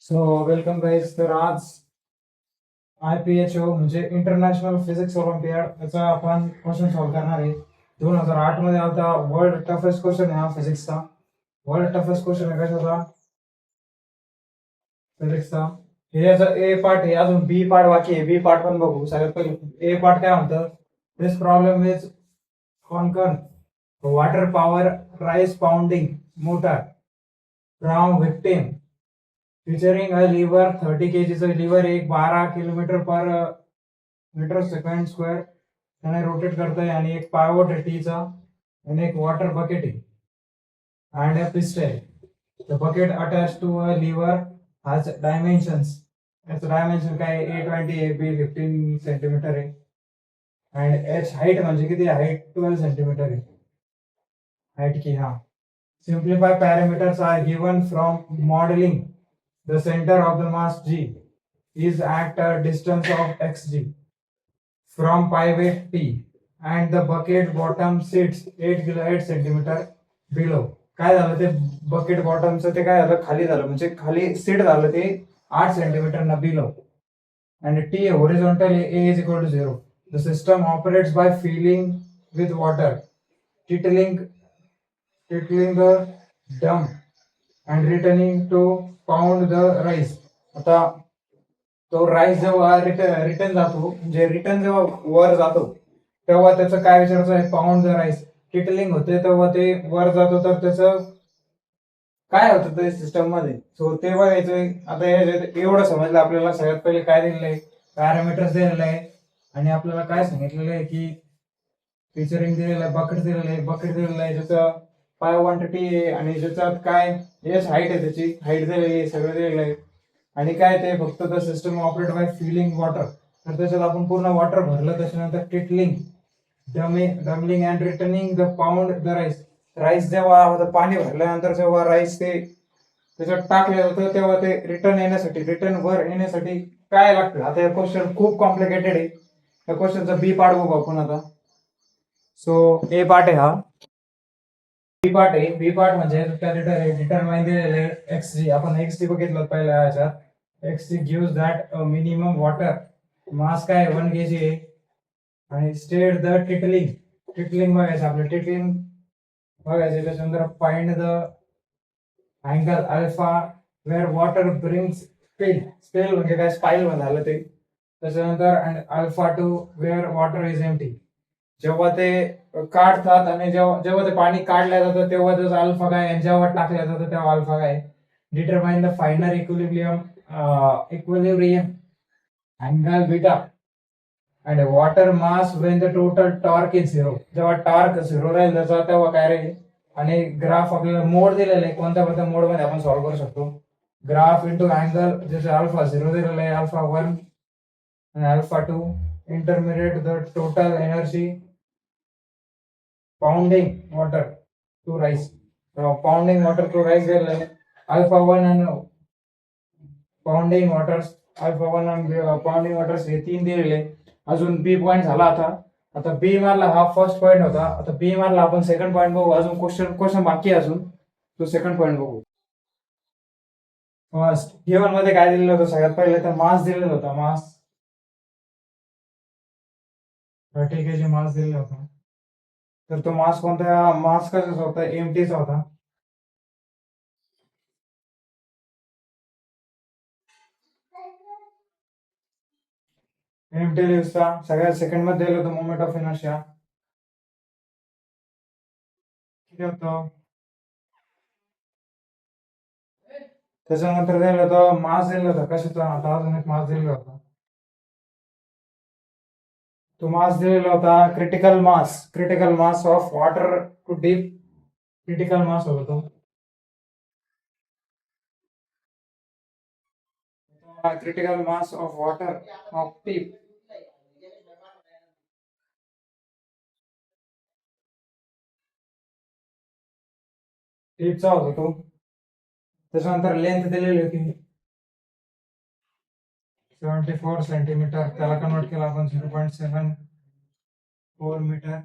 So welcome guys. तर आज IPHO म्हणजे इंटरनॅशनल फिजिक्स ऑलिम्पियाड याचा आपण क्वेश्चन सॉल्व्ह करणार आहे. 2008 मध्ये आता वर्ल्ड टफेस्ट क्वेश्चन आहे हा फिजिक्सचा. वर्ल्ड टफेस्ट क्वेश्चन आहे कशाचा? फिजिक्सचा. हे याचा ए पार्ट आहे, अजून बी पार्ट बाकी आहे. बी पार्ट पण बघू. सगळ्यात पहिले ए पार्ट काय म्हणतं? This problem is concern water power rice pounding motor from victim featuring a lever 30 kg lever एक 12 kilometre per metre second square त्याने रोटेट करतोय आणि एक पायवोट आहे टीचा आणि एक वॉटर बकेट आहे and a piston. The bucket attached to a lever has dimensions. its dimension काय A20 AB 15 सेंटीमीटर आहे and h height म्हणजे किती हाईट 12 सेंटीमीटर आहे हाईट की. हा simplify parameters are given from modeling. The center of the mass G is at a distance of xg from pivot P and the bucket bottom sits 8 centimeter below. काय झालं ते bucket बॉटमचं ते काय झालं खाली झालं म्हणजे खाली सीट झालं ते 8 सेंटीमीटर ना below and T horizontal A is equal to 0. The system operates by filling with water, tickling the dump and returning to pound the rice. आता तो राईस जेव्हा रिटर्न जातो म्हणजे रिटर्न जेव्हा वर जातो तेव्हा त्याचं काय विचारायचं आहे? Pound the rice. किटलिंग होते तेव्हा ते वर जातो तर त्याचं काय होतं ते सिस्टम मध्ये. सो ते बघायचंय. आता एवढं समजलं आपल्याला. सगळ्यात पहिले काय दिलेलं आहे? पॅरामीटर्स दिलेलं आहे आणि आपल्याला काय सांगितलेलं आहे की फीचरिंग दिलेलं आहे, बकेट दिलेलं आहे ज्याचं 5 आहे आणि ज्याच्यात काय एच हाईट आहे, त्याची हाईट दिलेली आहे, सगळं दिलेलं आहे. आणि काय ते फक्त the system operate by filling water. तर त्याच्यात आपण पूर्ण वॉटर भरलं. त्याच्यानंतर tilting tumbling and returning the pound the rice. Rice जेव्हा पाणी भरल्यानंतर जेव्हा राईस ते त्याच्यात टाकलं जातं तेव्हा ते रिटर्न वर येण्यासाठी काय लागतं? आता हे क्वेश्चन खूप कॉम्प्लिकेटेड आहे. या क्वेश्चनचा बी पार्ट बघू आपण आता. सो ए पार्ट आहे हा. बी पार्ट म्हणजे डिटरमाइन दिलेले एक्स आपण एक्स बघितलं पहिल्या ह्याच्यात. X gives that minimum water mass काय 1 kg आहे आणि स्टेट द टिटलिंग बघायचं आपलं. टिटलिंग बघायचं. त्याच्यानंतर find the angle alpha where water brings spill म्हणजे काय स्पाईल झालं ते. त्याच्यानंतर and alpha two where water is empty. जेव्हा ते काढतात आणि जेव्हा ते पाणी काढलं जातं तेव्हा त्याचा अल्फा काय आणि जेव्हा टाकलं जातं तेव्हा अल्फा काय. Determine the final equilibrium angle beta and water mass Wien the total torque is 0. जेव्हा टॉर्क 0 राहील त्याचा तेव्हा काय राहील. आणि ग्राफ आपल्याला मोड दिलेला आहे. कोणत्या मोड मध्ये आपण सॉल्व्ह करू शकतो? ग्राफ इंटू अँगल ज्याचे अल्फा 0 दिलेला आहे, अल्फा 1 आणि alpha 2. Intermediate the total energy pounding water to rise. Pounding water to rise दिलेलं आहे. अल्फा 1 आणि पाउंडिंग वॉटर्स हे 3 दिलेले. अजून बी पॉईंट झाला. आता बी मारला. हा फर्स्ट पॉईंट होता. आता बी मारला आपण सेकंड पॉईंट बघू. अजून क्वेश्चन बाकी आहे अजून. तो सेकंड पॉईंट बघू. फर्स्ट गिव्हन मध्ये काय दिलेलं होतं? सगळ्यात पहिले तर मास दिलेला होता. मास 30 kg मास दिलेला होता. तर तो मास कशाचा होता? एमटीचा होता. एमटी लिव्हचा सगळ्यात सेकंड मध्ये दिलं होतं मोमेंट ऑफ इनर्शिया किती होतं. त्याच्यानंतर दिलं होतं मास दिलं होतं कशाचा. आता अजून एक मास दिलेला होता. तो मास दिलेला होता critical mass of water to dip. Critical mass होता तो. Critical mass of water of dip. डीपचा होता तो. त्याच्यानंतर लेंथ दिलेली होती 74 सेंटीमीटर. त्याला कन्वर्ट केला आपण 0.74 मीटर.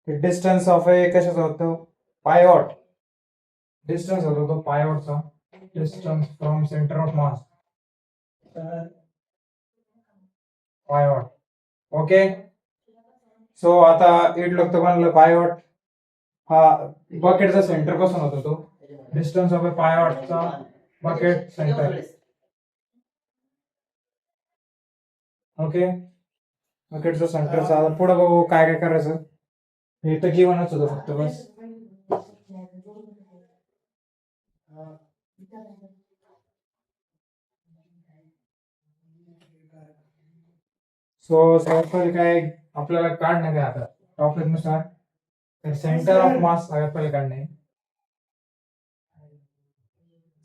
डिस्टन्स ऑफ ए कशाचा होतो? पायवॉट. डिस्टन्स होतो तो पायवॉटचा. distance from center of mass 5 watt. Okay, so आता इट लोक बनलं 5 watt. हा बकेटचा सेंटर पासून होता तो डिस्टन्स ऑफ 5 wattचा बकेट सेंटर. ओके, बकेटचा सेंटरचा पुढे बघू काय काय करायचं. हे तर गिवनच होतं फक्त बस. सो सगळ्यात पहिले काय आपल्याला काढणं काय आता टॉपिक नुसार सेंटर ऑफ मास सगळ्यात पहिले काढणे.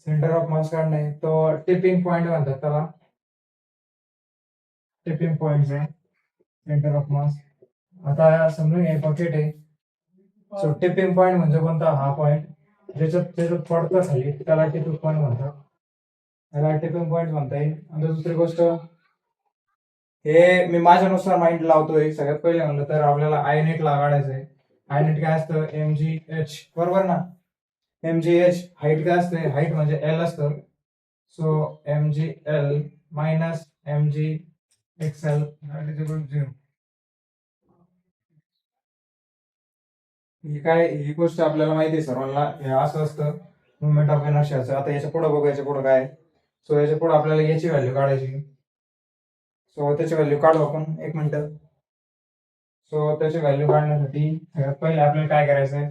सेंटर ऑफ मास काढणे तो टिपिंग पॉइंट म्हणतात त्याला. टिपिंग पॉइंट आहे सेंटर ऑफ मास. आता समजून घ्या बकेट आहे. सो टिपिंग पॉइंट म्हणजे कोणता हा पॉइंट ज्याच्यात पडतं खाली त्याला टिपिंग पॉइंट म्हणतात. त्याला टिपिंग पॉइंट म्हणता येईल. आणि दुसरी गोष्ट हे मी माझ्यानुसार माइंड लावतोय. सगळ्यात पहिले म्हणलं तर आपल्याला आयनेट ला काढायचंय. आयनेट काय असतं MgH बरोबर ना. MgH हाईट काय असते हाईट म्हणजे L असतं. So MgL minus MgXL that is equal to 0. ही काय ही गोष्ट आपल्याला माहिती आहे सर्वांना. हे असं असतं मुवमेंट ऑफ इनर्शियाचं. आता याच्या पुढे बघू याच्या पुढे काय. सो याच्या पुढे आपल्याला याची व्हॅल्यू काढायची. सो त्याची व्हॅल्यू काढू आपण एक मिनिट. सो त्याची व्हॅल्यू काढण्यासाठी सगळ्यात पहिले आपल्याला काय करायचंय.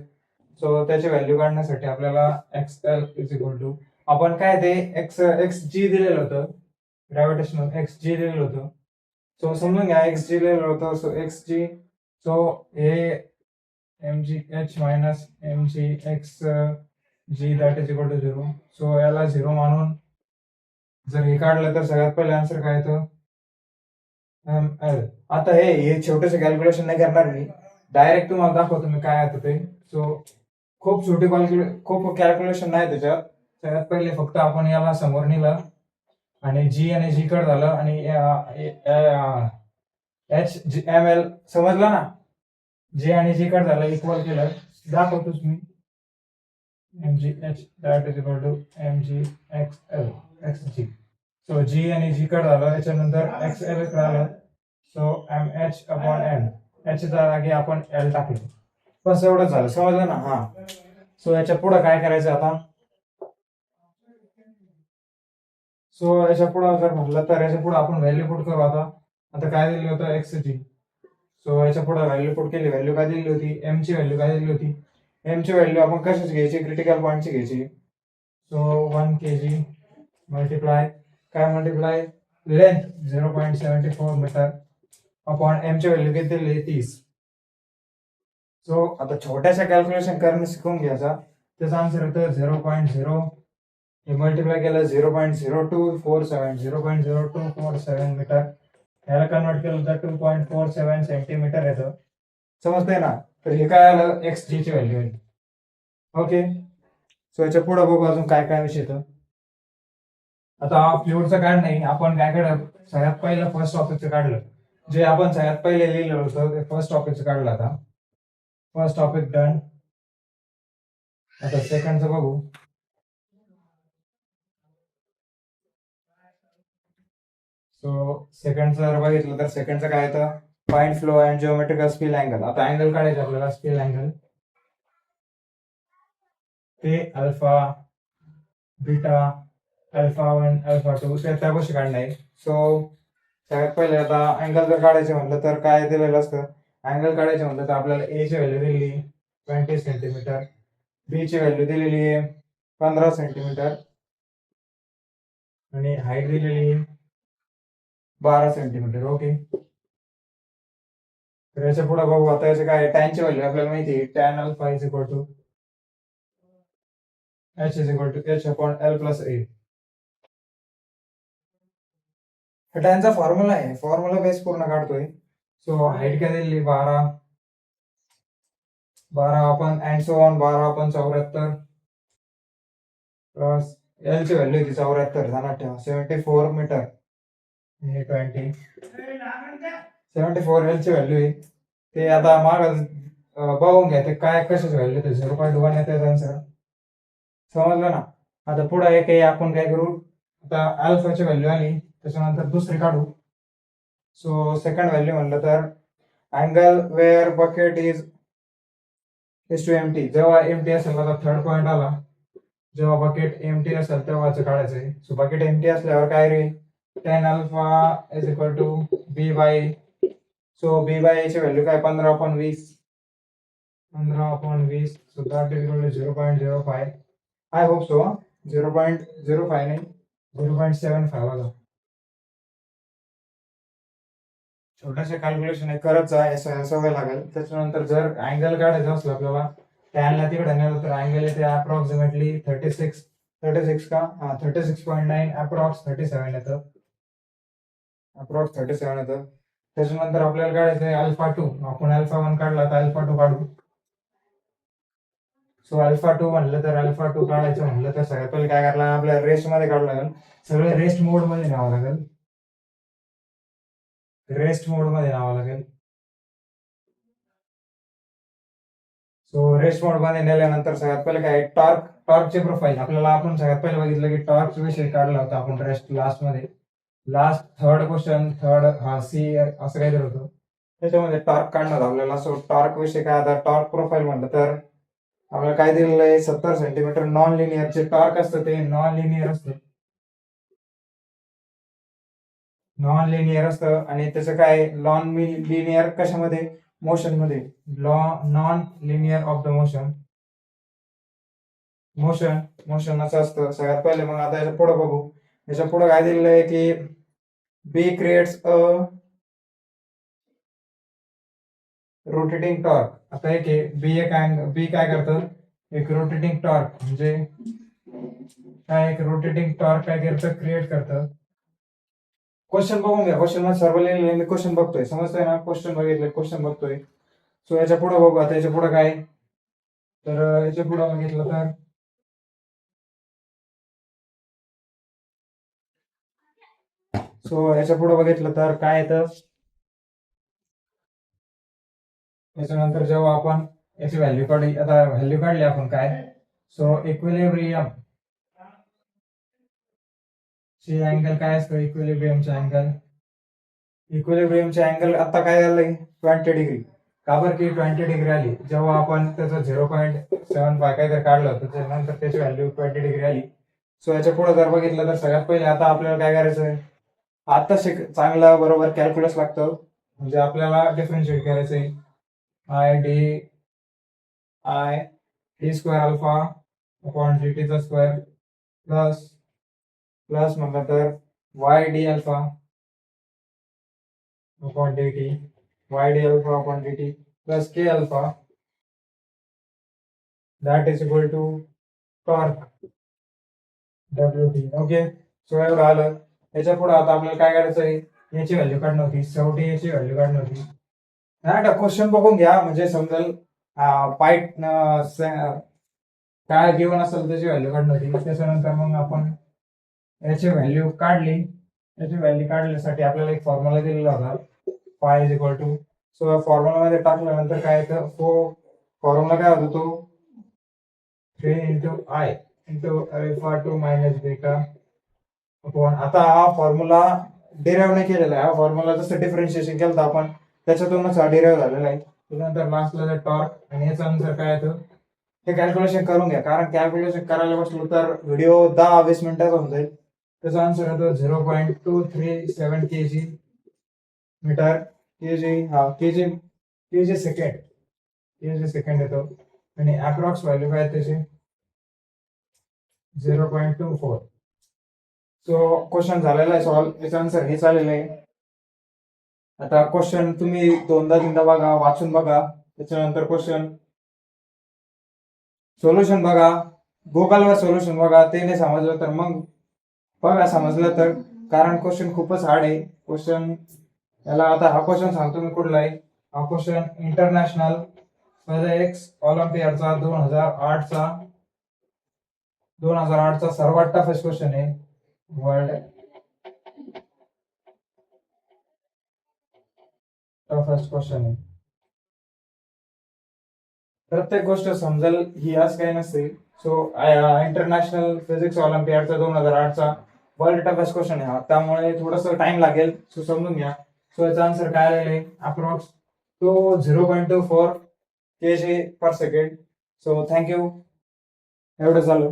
सो त्याची व्हॅल्यू काढण्यासाठी आपल्याला XL इज इक्वल टू आपण काय ते XG दिलेलं होतं. ग्रॅव्हिटेशनल XG दिलेलं होतं. सो समजून घ्या XG दिलेलं होतं. सो XG सो हे MgH minus MgXG that is equal to 0. So याला 0 मानून जर हे काढलं तर सगळ्यात पहिले आन्सर काय येतं ML. आता हे छोटेसे कॅल्क्युलेशन नाही करणार मी. डायरेक्ट तुम्हाला दाखवतो मी काय येतं ते. सो खूप छोटी खूप कॅल्क्युलेशन नाही त्याच्यात. सगळ्यात पहिले फक्त आपण याला समोर नेलं आणि G आणि G कट झालं आणि HML समजलं ना. G आणि G कट झालं इक्वल केलं दाखवतोच मी. MgH that is equal to MgXL XG. So G आणि G कट झालं याच्यानंतर XL कळालं. सो MH अपॉन N याच्या जागी आपण L टाकलं. बस एवढंच झालं. समजलं ना. हा, सो याच्या पुढे काय करायचं आता. सो याच्या पुढे जर म्हटलं तर याच्या पुढे आपण व्हॅल्यू पुट करू. आता काय दिलं होतं XG. सो याच्या पुढे व्हॅल्यू पुट केली. व्हॅल्यू काय दिली होती M ची व्हॅल्यू काय दिली होती. M ची व्हॅल्यू आपण कशाची घ्यायची क्रिटिकल पॉईंटची घ्यायची. सो 1 kg मल्टिप्लाय काय multiply length 0.74 metre upon M ची व्हॅल्यू किती दिली 30. सो आता छोट्याशा कॅल्क्युलेशन करणं शिकून घ्यायचा. त्याचा आन्सर येतं 0.0 हे मल्टिप्लाय केलं 0.0247 मीटर. याला कन्वर्ट केलं तर 2.47 सेंटीमीटर येतं. समजतंय ना. तर हे काय आलं XG ची व्हॅल्यू आहे. ओके, सो याच्या पुढे बघू अजून काय काय विषय येतं. आता फ्लुइडचं काढ नाही आपण काय काढलं सगळ्यात पहिलं फर्स्ट टॉपिकचं काढलं. जे आपण सगळ्यात पहिले लिहिलेलं होतं ते फर्स्ट टॉपिकचं काढलं. आता फर्स्ट टॉपिक डन. आता सेकंडचं बघू. सो सेकंडचं जर बघितलं तर सेकंडचं काय येतं find flow and geometrical spill angle. आता अँगल काढायचं आपल्याला स्पिल अँगल. ते अल्फा बीटा अल्फा 1 अल्फा 2 त्या गोष्टी काढणार. सो सगळ्यात पहिले आता अँगल जर काढायचे म्हटलं तर काय दिलेलं असतं. अँगल काढायचे म्हटलं तर आपल्याला A ची व्हॅल्यू दिलेली 20 सेंटीमीटर. B ची व्हॅल्यू दिलेली आहे 15 सेंटीमीटर आणि हाईट दिलेली 12 सेंटीमीटर. ओके, तर याच्या पुढे बघू. आता याचे काय टॅनची व्हॅल्यू आपल्याला माहिती आहे. Tan alpha is equal to H is equal to H upon L plus A. टॅनचा फॉर्म्युला आहे. फॉर्म्युला बेस पूर्ण काढतोय. सो हाईट काय दिलेली 12 आपण and so on 12/74 plus L ची व्हॅल्यू होती 74 ध्यानात ठेवा 74 मीटर. हे 20 74 L ची व्हॅल्यू आहे. ते आता माग बघून घ्या ते काय कशाची व्हॅल्यू ते 0.1 येते आन्सर. समजलं ना. आता पुढे एक आहे, आपण काय करू, आता अल्फाची व्हॅल्यू आली त्याच्यानंतर दुसरी काढू. सो सेकंड व्हॅल्यू म्हणलं तर angle where bucket is to empty. जेव्हा एमटी असेल, आता थर्ड पॉईंट आला, जेव्हा बकेट एमटी असेल तेव्हाच काढायचंय. सो बकेट एमटी असल्यावर काय रे, tan alpha is equal to b by, so b by ची व्हॅल्यू काय 15/20, 15/20. So that is equal to 0.05. I hope so 0.05 नाही, 0.75 बघा. छोट्याशा कॅल्क्युलेशन करत जा, सवय लागेल. त्याच्यानंतर जर अँगल काढायचा असला आपल्याला, टॅनला तिकडे नेलं तर अँगल येते अप्रॉक्सिमेटली 36 का, 36.9, अप्रॉक्स 37 येतं, अप्रॉक्स 37 येतं. त्याच्यानंतर आपल्याला काढायचं आहे अल्फा 2. आपण अल्फा 1 काढला तर अल्फा 2 काढू. सो अल्फा 2 म्हणलं तर अल्फा 2 काढायचं म्हणलं तर सगळ्यात पहिले काय करायला, आपल्याला रेस्ट मध्ये काढावं लागेल. सगळं रेस्ट मोड मध्ये न्यावं लागेल, रेस्ट मोड मध्ये न्यावं लागेल. सो रेस्ट मोड मध्ये नेल्यानंतर सगळ्यात पहिले काय, टॉर्कचे प्रोफाईल आपल्याला, आपण सगळ्यात पहिले बघितलं की टॉर्क विषय काढला होता आपण रेस्ट लास्ट मध्ये. लास्ट थर्ड क्वेश्चन, थर्ड हा सी असं काहीतरी होतं, त्याच्यामध्ये टॉर्क काढणार आपल्याला. सो टॉर्क विषय काय, आता टॉर्क प्रोफाईल म्हणलं तर आपल्याला काय दिलेलं आहे, 70 सेंटीमीटर नॉन लिनियर जे टॉर्क असतं ते नॉन लिनियर असतं, नॉन लिनियर असतं. आणि त्याचं काय, नॉन लिनियर कशामध्ये, मोशन मध्ये, non linear of the motion, motion असं असतं सगळ्यात पहिले. मग आता याच्या पुढे बघू, याच्या पुढे काय दिलेलं आहे की बी क्रिएट्स अ रोटेटिंग टॉर्क. आता एक बी काय करतं, एक रोटेटिंग टॉर्क म्हणजे काय, एक रोटेटिंग टॉर्क काय करतं, क्रिएट करतं. क्वेश्चन बघून घ्या, क्वेश्चन मध्ये सर्व लिहिलेलं मी क्वेश्चन बघतोय, समजतंय ना, क्वेश्चन बघितले, क्वेश्चन बघतोय. सो याच्या पुढे बघू. आता याच्या पुढे काय, तर याच्या पुढे बघितलं तर याच्या पुढे बघितलं तर काय येतं, त्याच्यानंतर जेव्हा आपण याची व्हॅल्यू काढली, आता व्हॅल्यू काढली आपण काय, सो इक्विलिब्रियम ची अँगल काय असतं, इक्विलिब्रियमचे अँगल, इक्विलिब्रियमचे अँगल आता काय झालंय 20 डिग्री. का बरं की 20 डिग्री आली, जेव्हा आपण त्याचं 0.75 काहीतरी काढलं त्याच्यानंतर त्याची व्हॅल्यू 20 डिग्री आली. सो याच्या पुढे जर बघितलं तर सगळ्यात पहिले आता आपल्याला काय करायचं आहे, आता चांगला बरोबर कॅल्क्युलस लागतं, म्हणजे आपल्याला डिफरन्शिएट करायचं आहे. I d square alpha upon d टीचा स्क्वेअर प्लस प्लस म्हणलं तर y d alpha upon d t, y d alpha upon d t plus k alpha that is equal to torque डब्ल्यू t. Okay, so एवढं आलं. याच्या पुढे आता आपल्याला काय करायचं आहे, याची व्हॅल्यू काढणं होती, शेवटी याची व्हॅल्यू काढणं होती. नाही क्वेश्चन बघून घ्या म्हणजे समजेल. पाईट काय गिवन असेल त्याची व्हॅल्यू काढणं होती. त्याच्यानंतर मग आपण याची व्हॅल्यू काढली, याची व्हॅल्यू काढण्यासाठी आपल्याला एक फॉर्म्युला दिलेला होता, pi is equal to. So formula मध्ये टाकल्यानंतर काय येतं, फॉर्म्युला काय होतो तो 3 into I into alpha 2 minus beta upon. आता हा फॉर्म्युला डिराईव्ह नाही केलेला आहे, हा फॉर्म्युला जसं डिफरन्शिएशन केलं तर आपण त्याच्यातूनच हा डिराईव्ह झालेला आहे. त्यानंतर लास्टला टॉर्क आणि याचा आन्सर काय येतं हे कॅल्क्युलेशन करून घ्या, कारण कॅल्क्युलेशन करायला बसलो तर व्हिडिओ 10-20 मिनिटाचा होऊन जाईल. त्याचा आन्सर येतो 0.237 kg मीटर, केजी हा KG, KG second, KG second येतो. आणि अप्रॉक्स व्हॅल्यू काय त्याची 0.24. सो क्वेश्चन झालेला आहे सॉल्व, याचा आन्सर हे चाललेलं आहे. आता क्वेश्चन तुम्ही 2दा-3दा बघा, वाचून बघा, त्याच्यानंतर क्वेश्चन सोल्युशन बघा, गुगलवर सोल्युशन बघा. ते नाही समजलं तर मग बघा समजलं तर, कारण क्वेश्चन खूपच हार्ड आहे क्वेश्चन. याला आता हा क्वेश्चन सांगतो मी कुठला आहे. हा क्वेश्चन इंटरनॅशनल फिजिक्स ऑलिम्पियाडचा 2008चा सर्वात टफेस्ट क्वेश्चन आहे, वर्ल्ड टफेस्ट क्वेश्चन आहे. प्रत्येक गोष्ट समजेल ही आज काही नसते. सो इंटरनॅशनल फिजिक्स ऑलिम्पियाडचा 2008चा वर्ल्ड टफेस्ट क्वेश्चन आहे हा, त्यामुळे थोडस टाइम लागेल. सो समजून घ्या. सो याचा आन्सर काय आलेला आहे अप्रॉक्स तो 0.24 kg per second. So thank you. एवढं झालं.